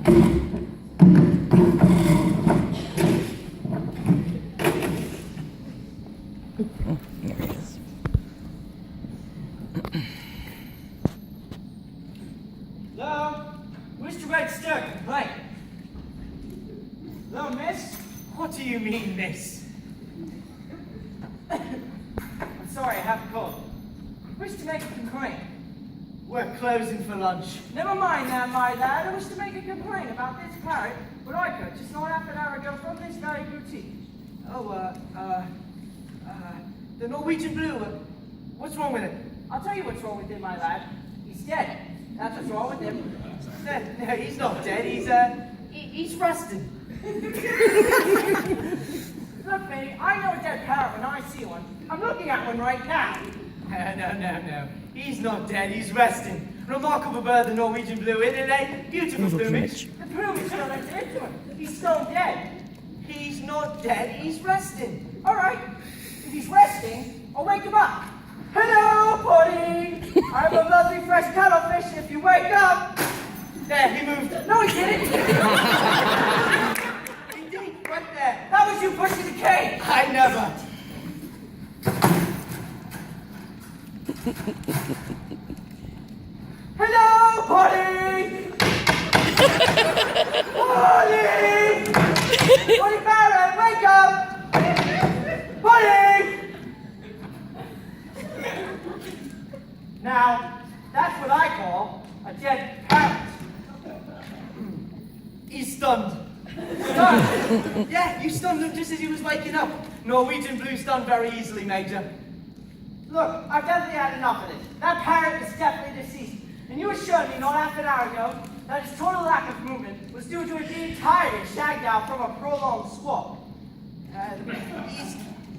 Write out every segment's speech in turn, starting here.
Hello? Mr. Red Stir, complaint. Hello, miss? What do you mean, miss? I'm sorry, I have a cold. Wish to make a complaint. We're closing for lunch. Never mind that, my lad. I wish to make a complaint about this parrot, what I purchased not half an hour ago from this very boutique. Oh, the Norwegian blue. What's wrong with it? I'll tell you what's wrong with him, my lad. He's dead. That's what's wrong with him. He's dead. No, he's not dead. He's rusted. Look, baby, I know a dead parrot when I see one. I'm looking at one right now. No. He's not dead, he's resting. Remarkable bird, the Norwegian blue, isn't it? Beautiful plumage. The plumage still looks into him. He's still dead. He's not dead, he's resting. All right, if he's resting, I'll wake him up. Hello, Pudding. I'm a lovely fresh cuttlefish if you wake up. There, he moved. No, he didn't. Indeed, right there. That was you pushing the cage. I never. Hello, Polly! Polly! Polly Parrot, wake up! Polly! Now, that's what I call a dead parrot. He's stunned. Stunned? Yeah, you stunned him just as he was waking up. Norwegian blue stunned very easily, Major. Look, I've definitely had enough of this. That parrot is definitely deceased. And you assured me not half an hour ago that his total lack of movement was due to it being tired and shagged out from a prolonged swap.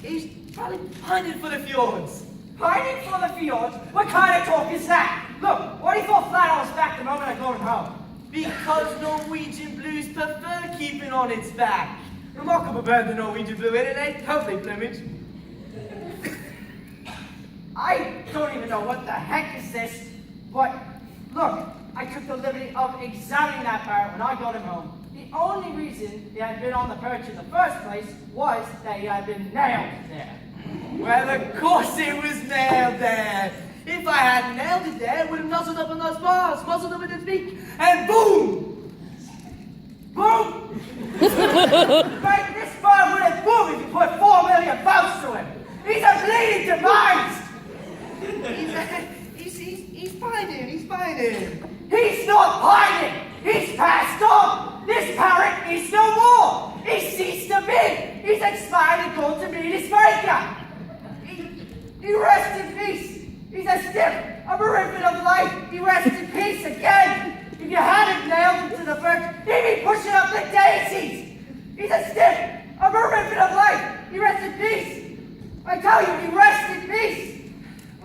He's probably pining for the fjords. Pining for the fjords? What kind of talk is that? Look, why do you fall flat on his back the moment I got him home? Because Norwegian blues prefer keeping on its back. Remarkable bird, the Norwegian blue, isn't it? Lovely plumage. I don't even know what the heck is this, but look, I took the liberty of examining that parrot when I got him home. The only reason he had been on the perch in the first place was that he had been nailed there. Well, of course it was nailed there. If I hadn't nailed it there, it would have nuzzled up on those bars, muzzled up in its beak, and boom! Boom! Right, this bird would have boomed if you put 4 million votes to him. He's a bleeding demise! He's pining. He's not pining. He's passed on. This parrot is no more. He's ceased to be. He's expired and gone to meet his maker. He rests in peace. He's a stiff, a ribbon of life. He rests in peace again. If you hadn't nailed him to the birch, he'd be pushing up the daisies. He's a stiff, a ribbon of life. He rests in peace. I tell you, he rests in peace.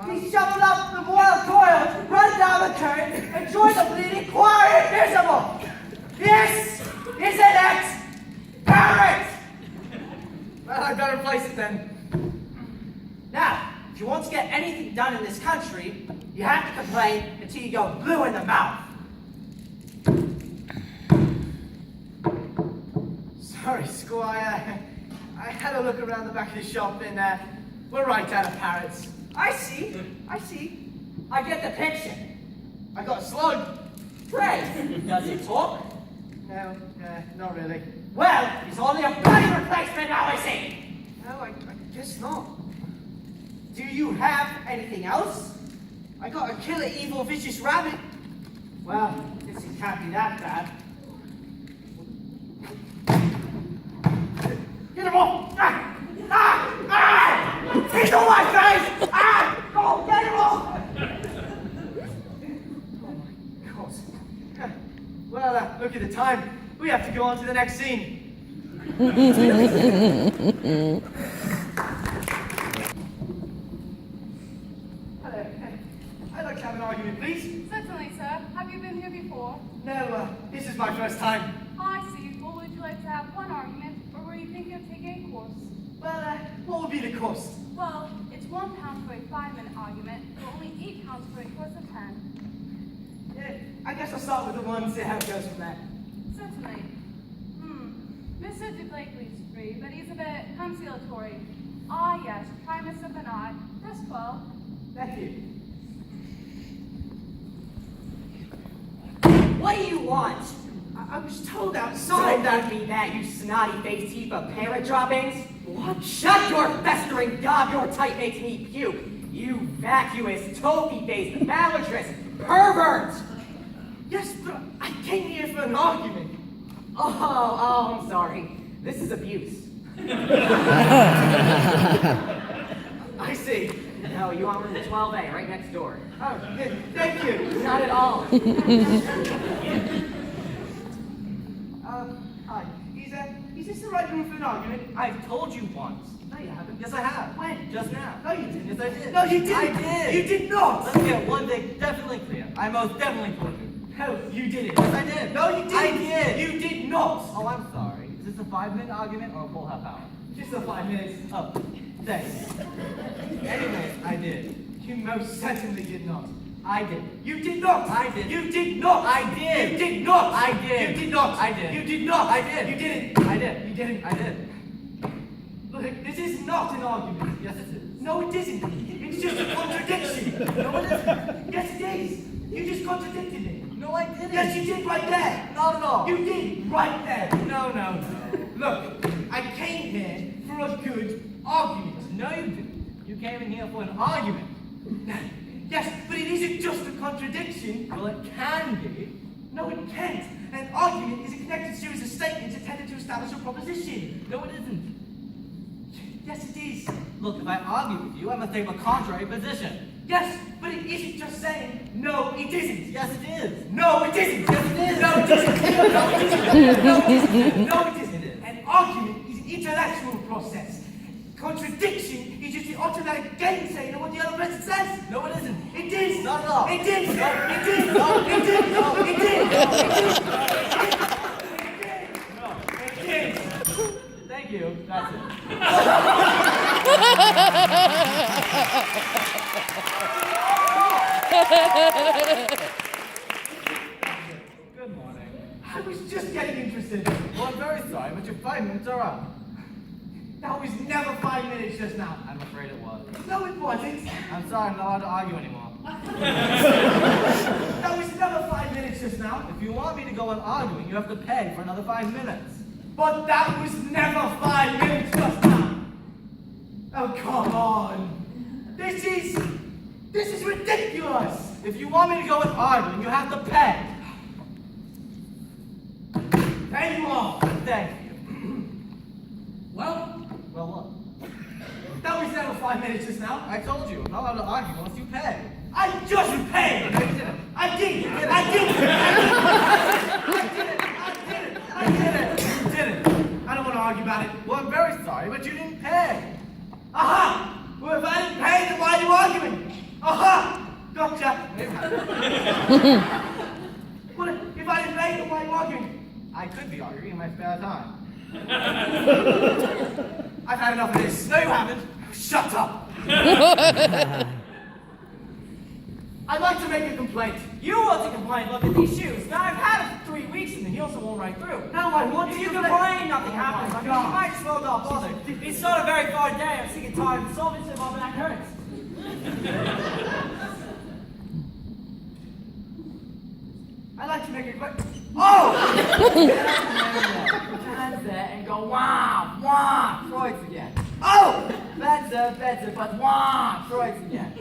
He shuffled up the royal toil, run down the curtain, and joined the bleeding choir invisible. This is an ex-parrot! Well, I'd better place it then. Now, if you want to get anything done in this country, you have to complain until you go blue in the mouth. Sorry, Squire. I had a look around the back of the shop and we're right out of parrots. I see. I get the picture. I got a slug. Pray, does he talk? No, not really. Well, he's only a bloody replacement now, is he? No, I guess not. Do you have anything else? I got a killer evil vicious rabbit. Well, guess it can't be that bad. Get him off! He's on my face! Go, get him off! Oh my God. Well, look at the time. We have to go on to the next scene. Hello. I'd like to have an argument, please. Certainly, sir. Have you been here before? No, this is my first time. I see. Well, would you like to have one argument, or were you thinking of taking a course? Well, what would be the cost? Well, it's £1 for a 5-minute argument, but only £8 for a course of 10. Yeah, I guess I'll start with the one and see how it goes from there. Certainly. Mr. de Blakely's free, but he's a bit conciliatory. Ah, yes, try Mr. Bernard. Desk 12. Thank you. What do you want? I was told outside. Don't that be that, you snotty-faced heap of parrot droppings? What? Shut your festering gob, your type makes me puke. You vacuous, toffee-faced, malodrous pervert! Yes, but I came here for an argument. Oh, I'm sorry. This is abuse. I see. No, you want room 12A, right next door. Oh, thank you. Not at all. Hi. Is this the right room for an argument? I've told you once. No, you haven't. Yes, I have. When? Just now. No, you didn't. Yes, I did. No, you didn't. I did. You did not. Let's get one thing definitely clear. I most definitely told you. No, you didn't. Yes, I did. No, you didn't. I did. You did not. Oh, I'm sorry. Is this a 5-minute argument or a full half hour? Just a 5 minutes. Oh, thanks. Anyways, I did. You most certainly did not. I did. You did not. I did. You did not. I did. You did not. I did. You did not. I did. You did not. I did. You didn't. I did. You didn't. I did. Look, this is not an argument. Yes, it is. No, it isn't. It's just a contradiction. No, it isn't. Yes, it is. You just contradicted it. No, I didn't. Yes, you did right there. Not at all. You did right there. No. Look, I came here for a good argument. No, you didn't. You came in here for an argument. Yes, but it isn't just a contradiction. Well, it can be. No, it can't. An argument is a connected series of statements intended to establish a proposition. No, it isn't. Yes, it is. Look, if I argue with you, I must take a contrary position. Yes, but it isn't just saying, no, it isn't. Yes, it is. No, it isn't. Yes, it is. No, it isn't. No, it isn't. No, it isn't. No, it isn't. An argument is an intellectual process. Contradiction is just the automatic gainsaying of what the other person says. No, it isn't. It is. Not at all. It is. No, it is. No, it is. No, it is. No, it is. Thank you. That's it. Good morning. I was just getting interested. Well, I'm very sorry, but your 5 minutes are up. That was never 5 minutes just now. I'm afraid it was. No, it wasn't. I'm sorry, I'm not allowed to argue anymore. That was never 5 minutes just now. If you want me to go on arguing, you have to pay for another 5 minutes. But that was never 5 minutes just now. Oh, come on. This is ridiculous. If you want me to go on arguing, you have to pay. There you are. Thank you. Well, what? That was never 5 minutes just now. I told you, I'm not allowed to argue unless you pay. I just paid! No, you didn't. I did! You did it. I did! I did it! You didn't. I don't want to argue about it. Well, I'm very sorry, but you didn't pay. Aha! Well, if I didn't pay, then why are you arguing? Aha! Gotcha! Well, if I didn't pay, then why are you arguing? I could be arguing in my spare time. I've had enough of this. No, you haven't. Shut up. I'd like to make a complaint. You want to complain? Look at these shoes. Now, I've had them for 3 weeks and the heels are worn right through. No, I want to complain. Nothing happens. I mean, you might as well not bother. It's not a very far day. I'm sick and tired of solving stuff on that hurts. I'd like to make a complaint. Oh! Hands there and go, wah, Freud's again. Oh! Better, but wah, Freud's again.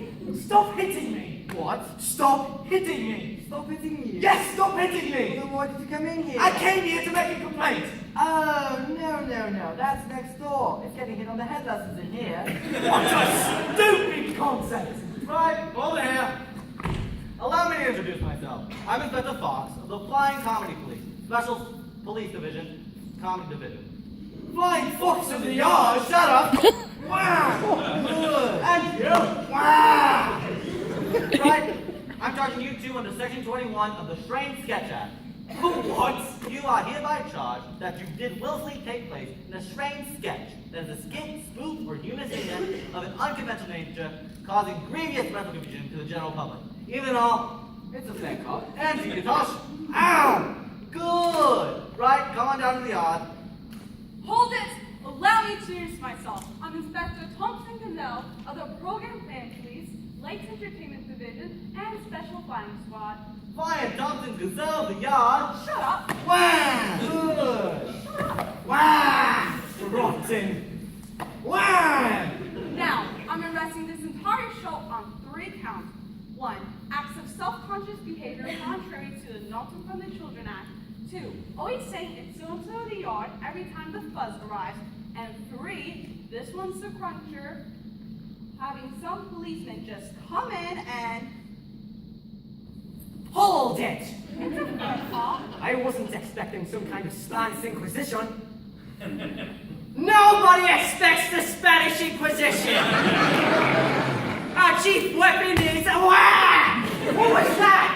Stop hitting me. What? Stop hitting me. Stop hitting me? Yes, stop hitting me. Then why did you come in here? I came here to make a complaint. Oh, no. That's next door. It's getting hit on the head lessons in here. What a stupid concept. Right, over here. Allow me to introduce myself. I'm Inspector Fox of the Flying Comedy Police, Special Police Division, Comedy Division. Flying Fox of the Yard, shut up! Wow! Good! And you! Wow! Right, I'm charging you two under Section 21 of the Strange Sketch Act. What? You are hereby charged that you did willfully take place in a strange sketch that is a skit, spoof, or humoristic of an unconventional nature, causing grievous mental confusion to the general public. Even all, it's a fair call. And see you, Tosh. Ow! Good! out of the yard. Hold it! Allow me to introduce myself. I'm Inspector Thompson Cannell of the Program Plan Police, Lakes Entertainment Division, and Special Flying Squad. Fire dumped and gazelle the yard. Shut up! Wah! Good. Wah! Rotten. Wah! Now, I'm arresting this entire show on 3 counts. 1. Acts of self-conscious behavior contrary to the Not to From the Children Act. 2. Always saying it's so-and-so in the yard every time the fuzz arrives. And 3. This one's the cruncher. Having some policemen just come in and... Hold it! It's a phone call. I wasn't expecting some kind of Spanish Inquisition. Nobody expects the Spanish Inquisition! Our chief weapon is a wah! What was that?